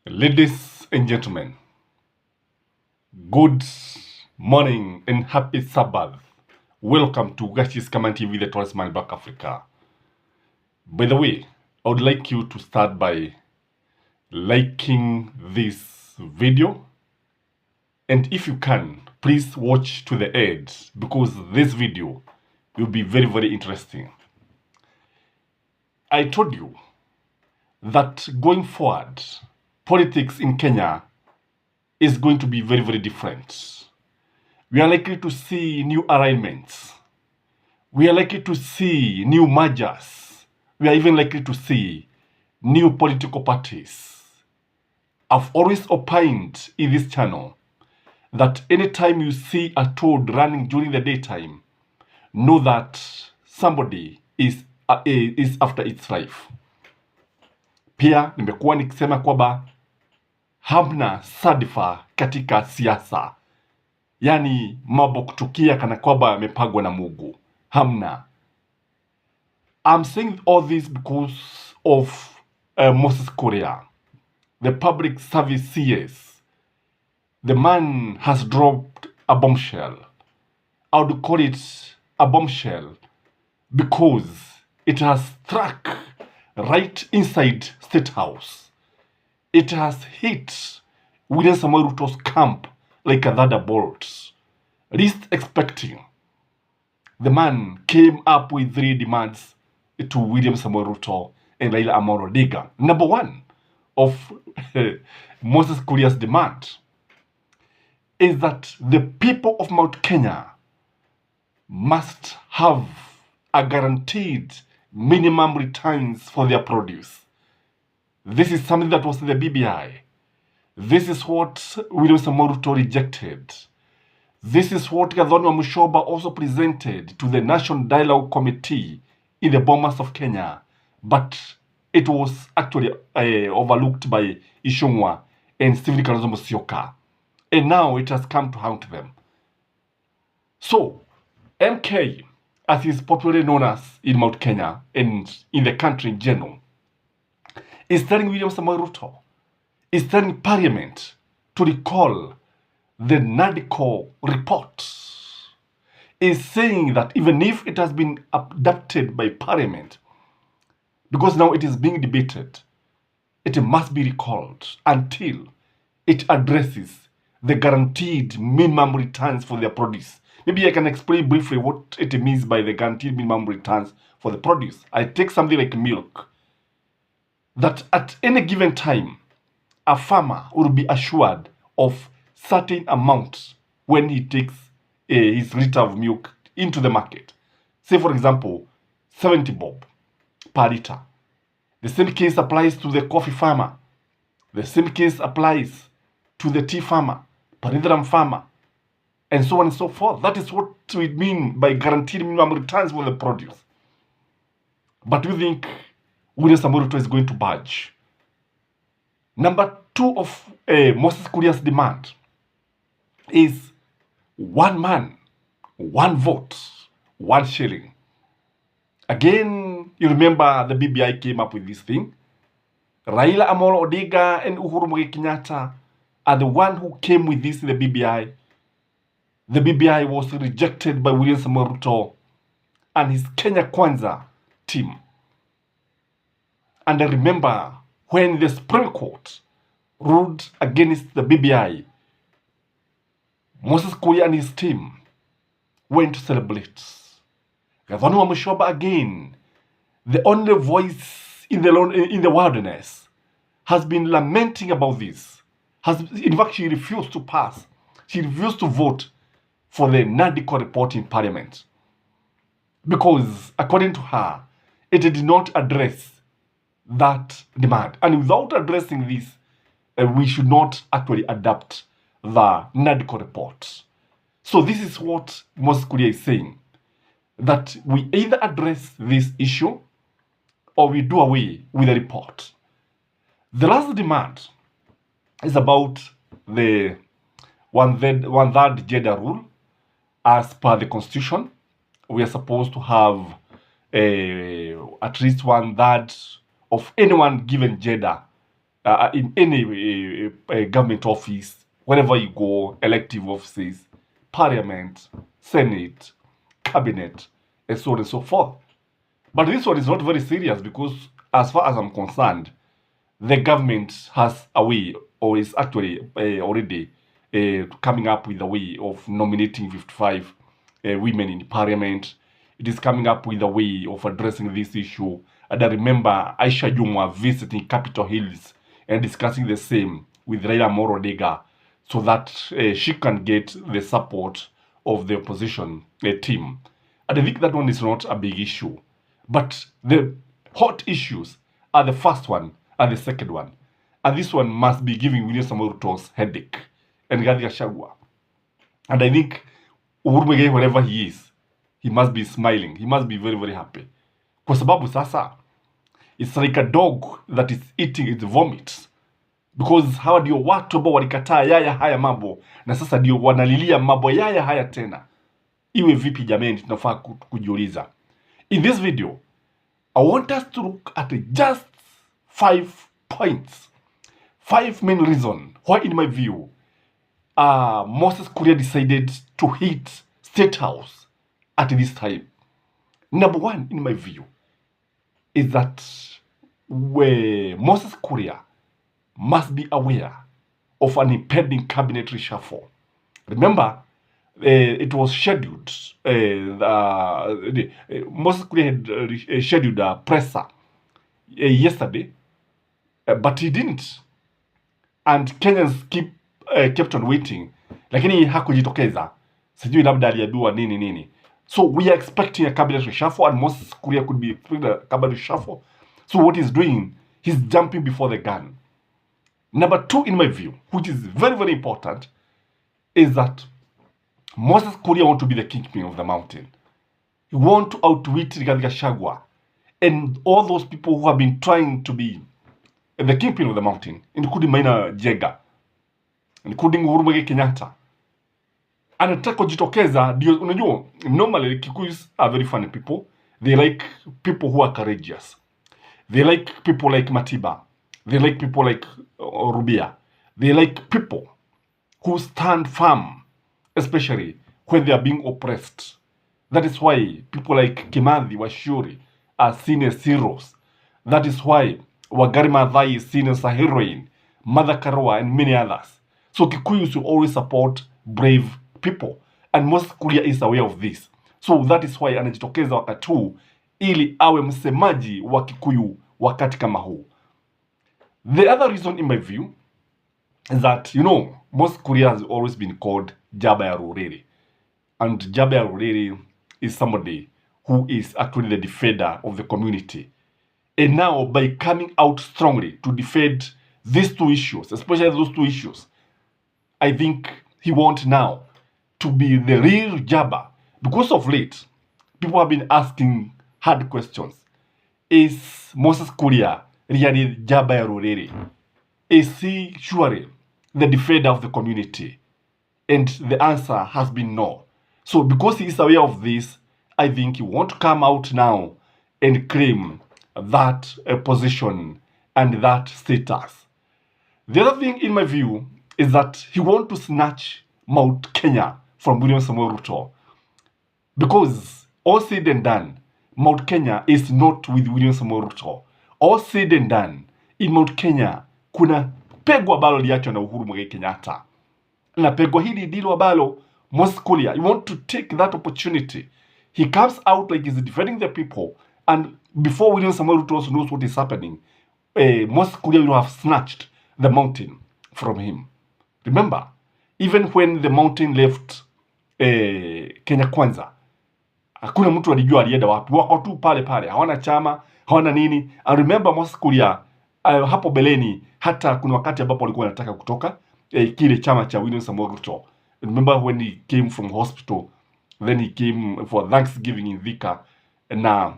Ladies and gentlemen, good morning and happy Sabbath. Welcome to Gashi's Command TV, the tallest man in Black Africa. By the way, I would like you to start by liking this video. And if you can, please watch to the end because this video will be very, very interesting. I told you that going forward, politics in Kenya is going to be very, very different. We are likely to see new alignments. We are likely to see new mergers. We are even likely to see new political parties. I've always opined in this channel that anytime you see a toad running during the daytime, know that somebody is after its life. Pia nimekuwa nikisema kwamba hamna sadfa katika siasa, yani mambo kutukia kana kwamba yamepagwa na Mungu. Hamna. I'm saying all this because of Moses Kuria, the public service CS. The man has dropped a bombshell. I would call it a bombshell because it has struck right inside State House. It has hit William Samoei Ruto's camp like a thunderbolt. Least expecting, the man came up with 3 demands to William Samoei Ruto and Raila Amolo Odinga. Number 1 of Moses Kuria's demand is that the people of Mount Kenya must have a guaranteed minimum returns for their produce. This is something that was in the BBI. This is what William Samoei Ruto rejected. This is what Gathoni Mushoba also presented to the National Dialogue Committee in the Bomas of Kenya. But it was actually overlooked by Ishongwa and Stephen Kalonzo Musyoka. And now it has come to haunt them. So, MK, as is popularly known as in Mount Kenya and in the country in general, is telling William Samoei Ruto, is telling Parliament to recall the NADCO report, is saying that even if it has been adopted by Parliament, because now it is being debated, it must be recalled until it addresses the guaranteed minimum returns for their produce. Maybe I can explain briefly what it means by the guaranteed minimum returns for the produce. I take something like milk, that at any given time, a farmer will be assured of certain amounts when he takes his liter of milk into the market. Say, for example, 70 bob per liter. The same case applies to the coffee farmer. The same case applies to the tea farmer, paridram farmer, and so on and so forth. That is what we mean by guaranteed minimum returns for the produce. But we think William Samoei Ruto is going to budge. Number 2 of Moses Kuria's demand is 1 man, 1 vote, 1 shilling. Again, you remember the BBI came up with this thing. Raila Amolo Odinga and Uhuru Muigai Kenyatta are the one who came with this in the BBI. The BBI was rejected by William Samoei Ruto and his Kenya Kwanza team. And I remember when the Supreme Court ruled against the BBI, Moses Kuria and his team went to celebrate. Gathoni Musyoka again, the only voice in the wilderness, has been lamenting about this. In fact, she refused to pass. She refused to vote for the NADCO report in Parliament because, according to her, it did not address that demand. And without addressing this, we should not actually adopt the NADCO report. So this is what Moses Kuria is saying, that we either address this issue or we do away with the report. The last demand is about the one-third gender rule. As per the Constitution, we are supposed to have at least 1/3 of anyone given gender in any government office, wherever you go, elective offices, parliament, senate, cabinet, and so on and so forth. But this one is not very serious because, as far as I'm concerned, the government has a way, or is actually already coming up with a way of nominating 55 women in parliament. It is coming up with a way of addressing this issue. And I remember Aisha Jumwa visiting Capitol Hills and discussing the same with Raila Amolo Odinga so that she can get the support of the opposition team. And I think that one is not a big issue. But the hot issues are the first one and the second one. And this one must be giving William Samoei Ruto's headache and Rigathi Gachagua. And I think Uhuru Muigai, wherever he is, he must be smiling. He must be very, very happy. Kwa sababu sasa, it's like a dog that is eating its vomit. Because hawa ndio watu ambao walikataa yaya haya mambo, na sasa ndio wanalilia mambo yaya haya tena. Iwe vipi jameni, tunafaa kujiuliza. In this video, I want us to look at just 5 points. 5 main reasons why, in my view, Moses Kuria decided to hit State House at this time. Number 1, in my view, is that Moses Kuria must be aware of an impending cabinet reshuffle. Remember, it was scheduled. Moses Kuria had scheduled a presser yesterday, but he didn't. And Kenyans kept on waiting. Lakini hakujitokeza. Sijui labda aliambiwa nini. So we are expecting a cabinet reshuffle, and Moses Kuria could be expecting a cabinet reshuffle. So what he's doing, he's jumping before the gun. Number 2, in my view, which is very, very important, is that Moses Kuria wants to be the kingpin of the mountain. He wants to outwit Rigathi Gachagua and all those people who have been trying to be the kingpin of the mountain, including Maina Jega, including Uhuru Muigai Kenyatta. Anataka kujitokeza, ndio unajua, normally Kikuyus are very funny people. They like people who are courageous. They like people like Matiba. They like people like Rubia. They like people who stand firm, especially when they are being oppressed. That is why people like Kimathi Washuri are seen as heroes. That is why Wangari Maathai is seen as a heroine, Mother Karua, and many others. So Kikuyus will always support brave people. And Moses Kuria is aware of this. So that is why anajitokeza wakati huu ili awe msemaji wa Kikuyu wakati kama huu. The other reason, in my view, is that, Moses Kuria has always been called Jaba ya Rurere. And Jaba ya Rurere is somebody who is actually the defender of the community. And now, by coming out strongly to defend these 2 issues, especially those 2 issues, I think he wants now to be the real Jaba. Because of late, people have been asking hard questions. Is Moses Kuria really Jaba ya Rurere? Is he surely the defender of the community? And the answer has been no. So because he is aware of this, I think he wants to come out now and claim that position and that status. The other thing, in my view, is that he wants to snatch Mount Kenya from William Samoei Ruto. Because all said and done, Mount Kenya is not with William Samoei Ruto. All said and done, in Mount Kenya, kuna pegwa ambalo liachwa na Uhuru Muigai Kenyatta. Na pegwa hili ndilo ambalo Moses Kuria, you want to take that opportunity. He comes out like he's defending the people, and before William Samoei Ruto also knows what is happening, Moses Kuria will have snatched the mountain from him. Remember, even when the mountain left Kenya Kwanza, hakuna mtu alijua alienda wapi. Wako tu pale pale, hawana chama, hawana nini. I remember Moses Kuria hapo beleni, hata kuna wakati ambapo alikuwa anataka kutoka kile chama cha William Samoei Ruto. Remember when he came from hospital, then he came for Thanksgiving in Thika, na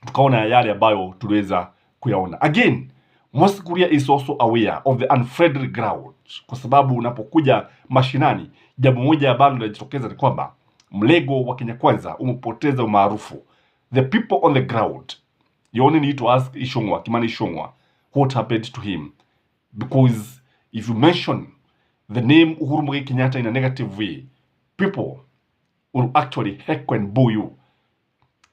tukaona yale ambayo tuliweza kuyaona. Again, Moses Kuria is also aware of the unfriendly ground, kwa sababu unapokuja mashinani, jambo moja ambalo linajitokeza ni kwamba mlego wa Kenya Kwanza umepoteza umaarufu. The people on the ground, you only need to ask Ishongwa, Kimani Ishongwa, what happened to him. Because if you mention the name Uhuru Muigai Kenyatta in a negative way, people will actually heck and boo you.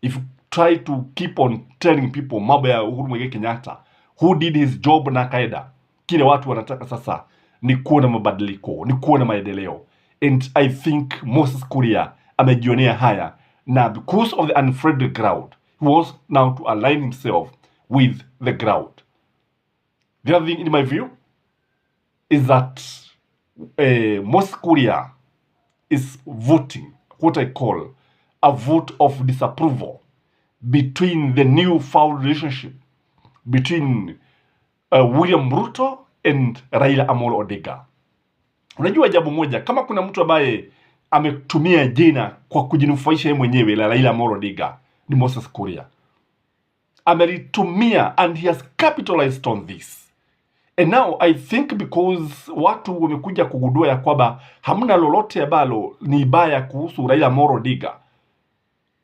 If you try to keep on telling people mambo ya Uhuru Muigai Kenyatta, who did his job na kaida, kile watu wanataka sasa ni kuona mabadiliko, ni kuona maendeleo. And I think Moses Kuria amejionea haya, na because of the unfriendly crowd, he wants now to align himself with the crowd. The other thing, in my view, is that Moses Kuria is voting what I call a vote of disapproval between the new found relationship between William Ruto and Raila Amolo Odinga. Unajua jambo moja, kama kuna mtu ambaye ametumia jina kwa kujinufaisha yeye mwenyewe la Raila Amolo Odinga, ni Moses Kuria. Amelitumia and he has capitalized on this. And now I think because watu wamekuja kugundua ya kwamba hamna lolote ambalo ni baya kuhusu Raila Amolo Odinga,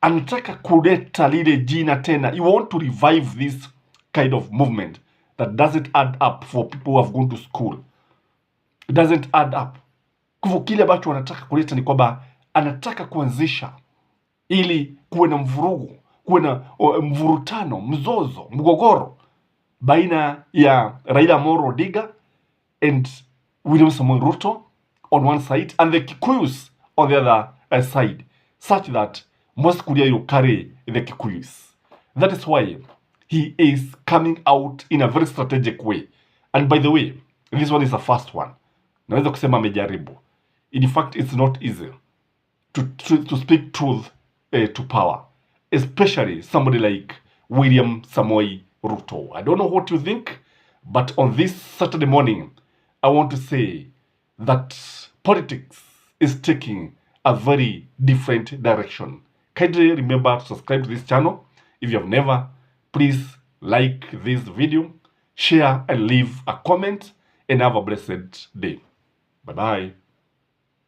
anataka kuleta lile jina tena. You want to revive this kind of movement that doesn't add up for people who have gone to school. It doesn't add up. Kwa kile ambacho anataka kuleta ni kwamba anataka kuanzisha ili kuwe na mvurugu, kuwe na mvurutano, mzozo, mgogoro baina ya Raila Amolo Odinga and William Samoei Ruto on one side and the Kikuyus on the other side, such that Moses Kuria will carry the Kikuyus. That is why he is coming out in a very strategic way. And by the way, this one is the first one. Naweza kusema amejaribu. In fact, it's not easy to speak truth to power, especially somebody like William Samoei Ruto. I don't know what you think, but on this Saturday morning, I want to say that politics is taking a very different direction. Kindly remember to subscribe to this channel. If you have never, please like this video, share and leave a comment, and have a blessed day. Bye-bye.